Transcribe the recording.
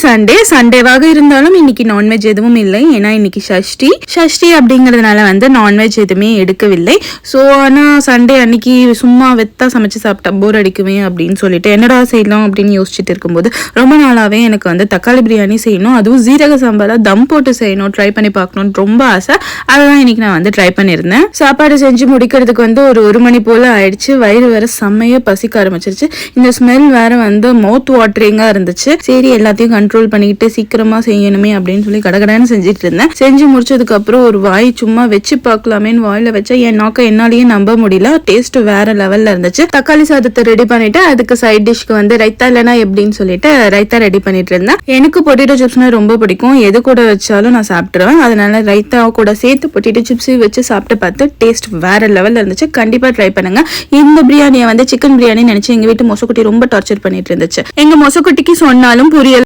சண்டேவாக இருந்தாலும் இன்னைக்கு நான்வெஜ் எதுவும் இல்லை. ஏன்னா இன்னைக்கு ஷஷ்டி அப்படிங்கிறதுனால வந்து நான்வெஜ் எதுவுமே எடுக்கவில்லை. ஸோ ஆனால் சண்டே அன்னைக்கு சும்மா வெத்தா சமைச்சு சாப்பிட்டா போர் அடிக்குமே அப்படின்னு சொல்லிட்டு என்னடா செய்யலாம் அப்படின்னு யோசிச்சுட்டு இருக்கும்போது ரொம்ப நாளாகவே எனக்கு வந்து தக்காளி பிரியாணி செய்யணும், அதுவும் ஜீரக சம்பால தம் போட்டு செய்யணும், ட்ரை பண்ணி பார்க்கணும்னு ரொம்ப ஆசை. அதெல்லாம் இன்னைக்கு நான் வந்து ட்ரை பண்ணியிருந்தேன். சாப்பாடு செஞ்சு முடிக்கிறதுக்கு வந்து ஒரு மணி போல் ஆயிடுச்சு. வயிறு வேற செம்மையாக பசிக்க ஆரம்பிச்சிருச்சு. இந்த ஸ்மெல் வேற வந்து மவுத் வாட்டரிங்காக இருந்துச்சு. சரி எல்லாத்தையும் கண்ட்ரோல் பண்ணிக்கிட்டு சீக்கிரமா செய்யணுமே அப்படின்னு சொல்லி கடகடன்னு செஞ்சுட்டு இருந்தேன். செஞ்சு முடிச்சதுக்கு அப்புறம் ஒரு வாய் சும்மா வச்சு பார்க்கலாமேன்னு வாயில வச்சா என் நாக்க என்னாலேயே நம்ப முடியல. டேஸ்ட் வேற லெவல்ல இருந்துச்சு. தக்காளி சாதத்தை ரெடி பண்ணிட்டு அதுக்கு சைட் டிஷ்க்கு வந்து ரைத்தா இல்லைனா எப்படின்னு சொல்லிட்டு ரைத்தா ரெடி பண்ணிட்டு இருந்தேன். எனக்கு பொட்டேட்டோ சிப்ஸ்னா ரொம்ப பிடிக்கும். எது கூட வச்சாலும் நான் சாப்பிட்டுருவேன். அதனால ரைத்தா கூட சேர்த்து பொட்டேட்டோ சிப்ஸ் வச்சு சாப்பிட்டு பார்த்து டேஸ்ட் வேற லெவல்ல இருந்துச்சு. கண்டிப்பா ட்ரை பண்ணுங்க. இந்த பிரியாணியை வந்து சிக்கன் பிரியாணி நினைச்சு எங்க வீட்டு மொசக்குட்டி ரொம்ப டார்ச்சர் பண்ணிட்டு இருந்துச்சு. எங்க மொசக்குட்டிக்கு சொன்னாலும் புரியல.